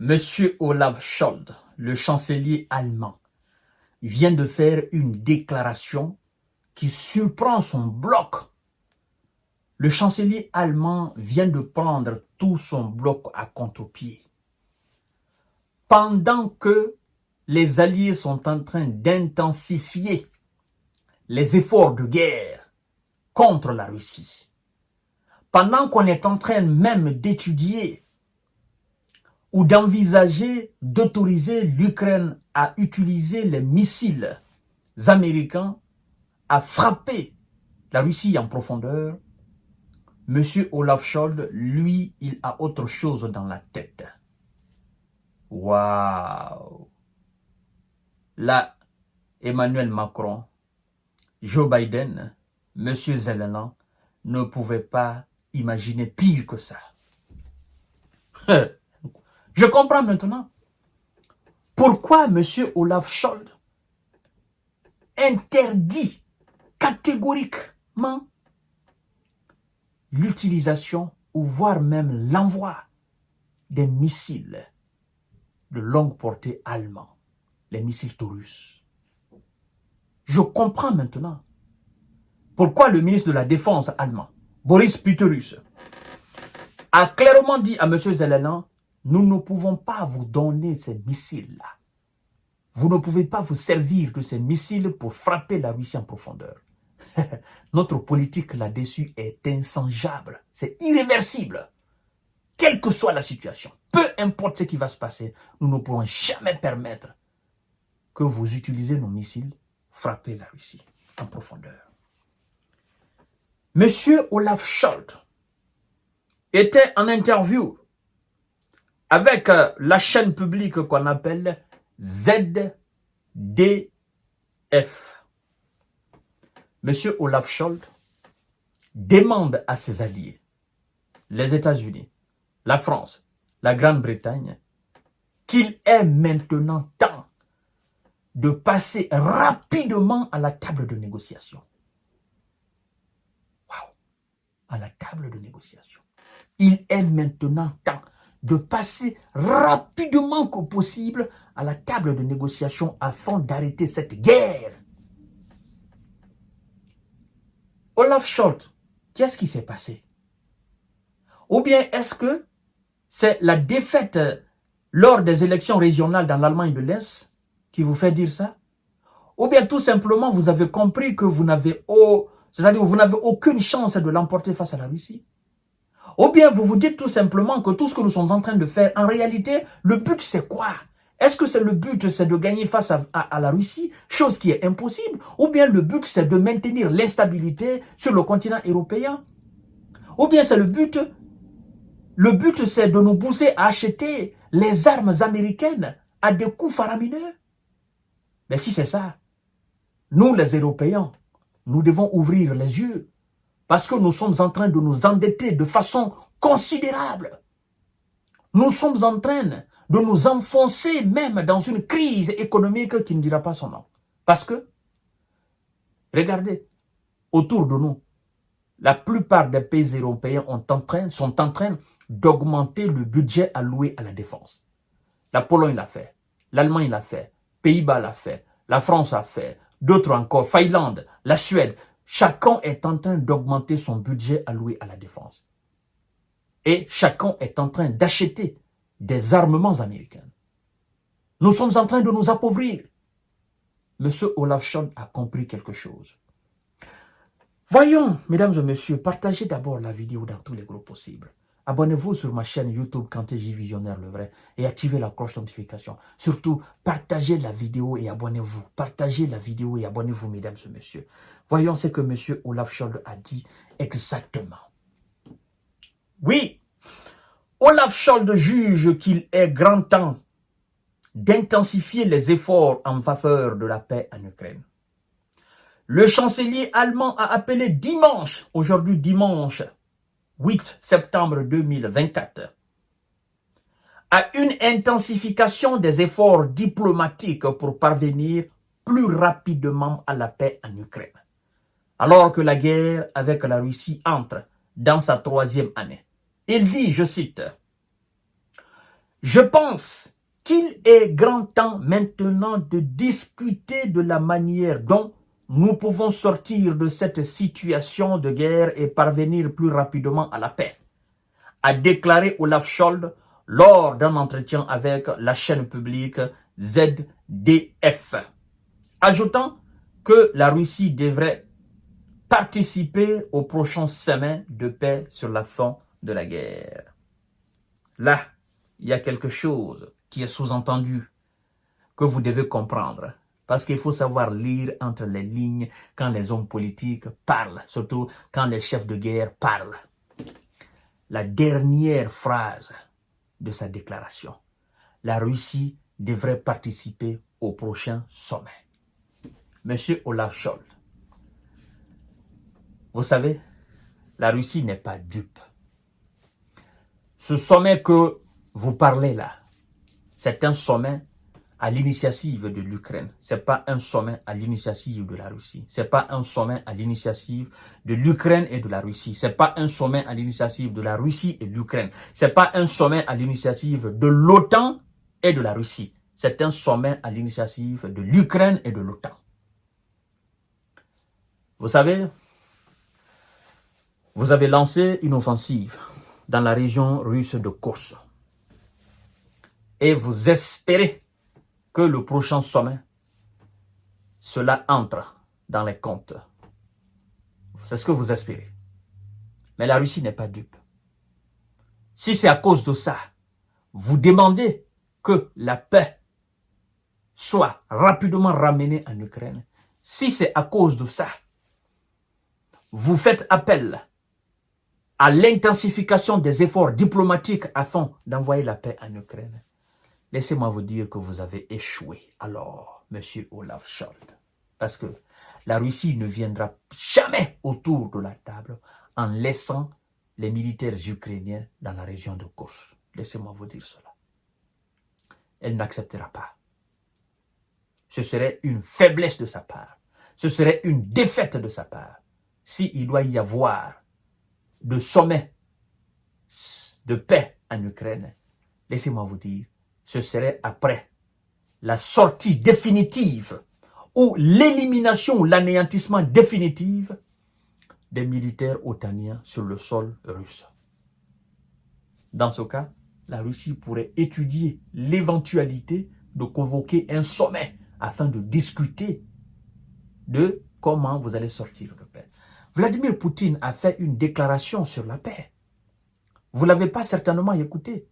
Monsieur Olaf Scholz, le chancelier allemand, vient de faire une déclaration qui surprend son bloc. Le chancelier allemand vient de prendre tout son bloc à contre-pied. Pendant que les Alliés sont en train d'intensifier les efforts de guerre contre la Russie, pendant qu'on est en train même d'étudier ou d'envisager d'autoriser l'Ukraine à utiliser les missiles américains à frapper la Russie en profondeur, M. Olaf Scholz, lui, il a autre chose dans la tête. Waouh! Là, Emmanuel Macron, Joe Biden, M. Zelensky ne pouvaient pas imaginer pire que ça. Je comprends maintenant pourquoi M. Olaf Scholz interdit catégoriquement l'utilisation ou voire même l'envoi des missiles de longue portée allemands, les missiles Taurus. Je comprends maintenant pourquoi le ministre de la Défense allemand, Boris Pistorius, a clairement dit à M. Zelensky, nous ne pouvons pas vous donner ces missiles-là. Vous ne pouvez pas vous servir de ces missiles pour frapper la Russie en profondeur. Notre politique là-dessus est inchangeable, c'est irréversible. Quelle que soit la situation, peu importe ce qui va se passer, nous ne pourrons jamais permettre que vous utilisez nos missiles frapper la Russie en profondeur. Monsieur Olaf Scholz était en interview avec la chaîne publique qu'on appelle ZDF. Monsieur Olaf Scholz demande à ses alliés, les États-Unis, la France, la Grande-Bretagne, qu'il est maintenant temps de passer rapidement à la table de négociation. Waouh! À la table de négociation. Il est maintenant temps de passer rapidement que possible à la table de négociation afin d'arrêter cette guerre. Olaf Scholz, qu'est-ce qui s'est passé? Ou bien est-ce que c'est la défaite lors des élections régionales dans l'Allemagne de l'Est qui vous fait dire ça? Ou bien tout simplement vous avez compris que vous n'avez aucune chance de l'emporter face à la Russie? Ou bien vous vous dites tout simplement que tout ce que nous sommes en train de faire, en réalité, le but c'est quoi? Est-ce que c'est le but, c'est de gagner face à la Russie, chose qui est impossible? Ou bien le but c'est de maintenir l'instabilité sur le continent européen? Ou bien c'est le but c'est de nous pousser à acheter les armes américaines à des coûts faramineux? Mais si c'est ça, nous les Européens, nous devons ouvrir les yeux parce que nous sommes en train de nous endetter de façon considérable. Nous sommes en train de nous enfoncer même dans une crise économique qui ne dira pas son nom. Parce que, regardez, autour de nous, la plupart des pays européens sont en train d'augmenter le budget alloué à la défense. La Pologne l'a fait, l'Allemagne l'a fait, Pays-Bas l'a fait, la France l'a fait, d'autres encore, Finlande, la Suède. Chacun est en train d'augmenter son budget alloué à la défense. Et chacun est en train d'acheter des armements américains. Nous sommes en train de nous appauvrir. Monsieur Olaf Scholz a compris quelque chose. Voyons, mesdames et messieurs, partagez d'abord la vidéo dans tous les groupes possibles. Abonnez-vous sur ma chaîne YouTube Kanté J Visionnaire le vrai et activez la cloche de notification. Surtout, partagez la vidéo et abonnez-vous. Partagez la vidéo et abonnez-vous, mesdames et messieurs. Voyons ce que M. Olaf Scholz a dit exactement. Oui, Olaf Scholz juge qu'il est grand temps d'intensifier les efforts en faveur de la paix en Ukraine. Le chancelier allemand a appelé dimanche, aujourd'hui dimanche 8 septembre 2024, à une intensification des efforts diplomatiques pour parvenir plus rapidement à la paix en Ukraine, alors que la guerre avec la Russie entre dans sa 3e année. Il dit, je cite, Je pense qu'il est grand temps maintenant de discuter de la manière dont nous pouvons sortir de cette situation de guerre et parvenir plus rapidement à la paix, a déclaré Olaf Scholz lors d'un entretien avec la chaîne publique ZDF, ajoutant que la Russie devrait participer au prochain sommet de paix sur la fin de la guerre. Là, il y a quelque chose qui est sous-entendu que vous devez comprendre. Parce qu'il faut savoir lire entre les lignes quand les hommes politiques parlent, surtout quand les chefs de guerre parlent. La dernière phrase de sa déclaration: la Russie devrait participer au prochain sommet. Monsieur Olaf Scholz, vous savez, la Russie n'est pas dupe. Ce sommet que vous parlez là, c'est un sommet à l'initiative de l'Ukraine. Ce n'est pas un sommet à l'initiative de la Russie. Ce n'est pas un sommet à l'initiative de l'Ukraine et de la Russie. Ce n'est pas un sommet à l'initiative de la Russie et de l'Ukraine. Ce n'est pas un sommet à l'initiative de l'OTAN et de la Russie. C'est un sommet à l'initiative de l'Ukraine et de l'OTAN. Vous savez, vous avez lancé une offensive dans la région russe de Kursk. Et vous espérez que le prochain sommet, cela entre dans les comptes. C'est ce que vous espérez. Mais la Russie n'est pas dupe. Si c'est à cause de ça, vous demandez que la paix soit rapidement ramenée en Ukraine. Si c'est à cause de ça, vous faites appel à l'intensification des efforts diplomatiques afin d'envoyer la paix en Ukraine. Laissez-moi vous dire que vous avez échoué alors, monsieur Olaf Scholz. Parce que la Russie ne viendra jamais autour de la table en laissant les militaires ukrainiens dans la région de Kursk. Laissez-moi vous dire cela. Elle n'acceptera pas. Ce serait une faiblesse de sa part. Ce serait une défaite de sa part. S'il doit y avoir de sommet de paix en Ukraine, laissez-moi vous dire, ce serait après la sortie définitive ou l'élimination ou l'anéantissement définitif des militaires otaniens sur le sol russe. Dans ce cas, la Russie pourrait étudier l'éventualité de convoquer un sommet afin de discuter de comment vous allez sortir de paix. Vladimir Poutine a fait une déclaration sur la paix. Vous ne l'avez pas certainement écouté.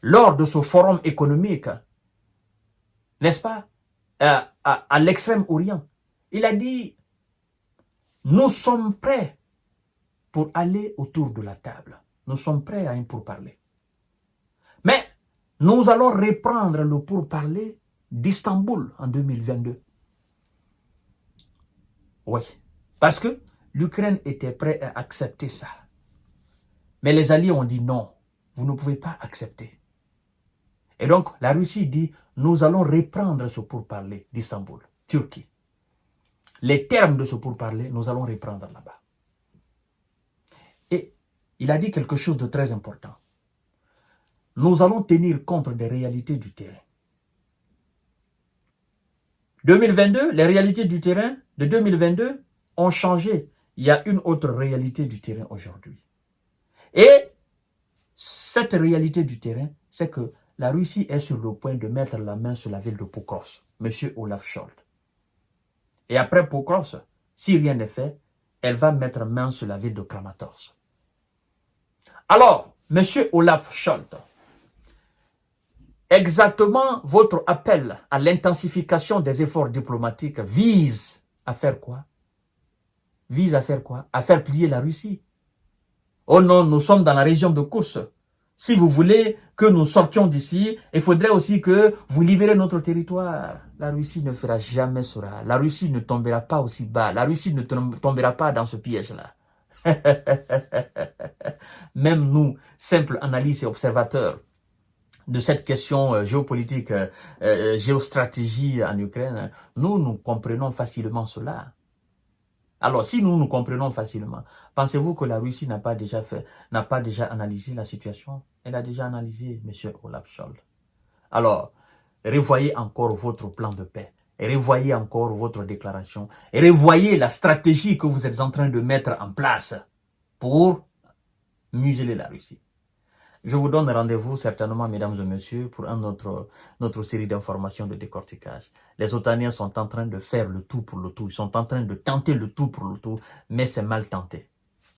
Lors de ce forum économique, n'est-ce pas, à l'Extrême-Orient, il a dit, nous sommes prêts pour aller autour de la table. Nous sommes prêts à un pourparler. Mais nous allons reprendre le pourparler d'Istanbul en 2022. Oui, parce que l'Ukraine était prête à accepter ça. Mais les alliés ont dit non, vous ne pouvez pas accepter. Et donc, la Russie dit, nous allons reprendre ce pourparler d'Istanbul, Turquie. Les termes de ce pourparler, nous allons reprendre là-bas. Et il a dit quelque chose de très important. Nous allons tenir compte des réalités du terrain. 2022, les réalités du terrain de 2022 ont changé. Il y a une autre réalité du terrain aujourd'hui. Et cette réalité du terrain, c'est que la Russie est sur le point de mettre la main sur la ville de Pokrovsk, M. Olaf Scholz. Et après Pokrovsk, si rien n'est fait, elle va mettre main sur la ville de Kramatorsk. Alors, M. Olaf Scholz, exactement votre appel à l'intensification des efforts diplomatiques vise à faire quoi? Vise à faire quoi? À faire plier la Russie. Oh non, nous sommes dans la région de Kursk. Si vous voulez que nous sortions d'ici, il faudrait aussi que vous libérez notre territoire. La Russie ne fera jamais cela. La Russie ne tombera pas aussi bas. La Russie ne tombera pas dans ce piège-là. Même nous, simples analystes et observateurs de cette question géopolitique, géostratégie en Ukraine, nous comprenons facilement cela. Alors, si nous comprenons facilement, pensez-vous que la Russie n'a pas déjà analysé la situation? Elle a déjà analysé, M. Olaf Scholz. Alors, revoyez encore votre plan de paix. Revoyez encore votre déclaration. Revoyez la stratégie que vous êtes en train de mettre en place pour museler la Russie. Je vous donne rendez-vous certainement, mesdames et messieurs, pour notre série d'informations de décortiquage. Les Otaniens sont en train de faire le tout pour le tout. Ils sont en train de tenter le tout pour le tout, mais c'est mal tenté.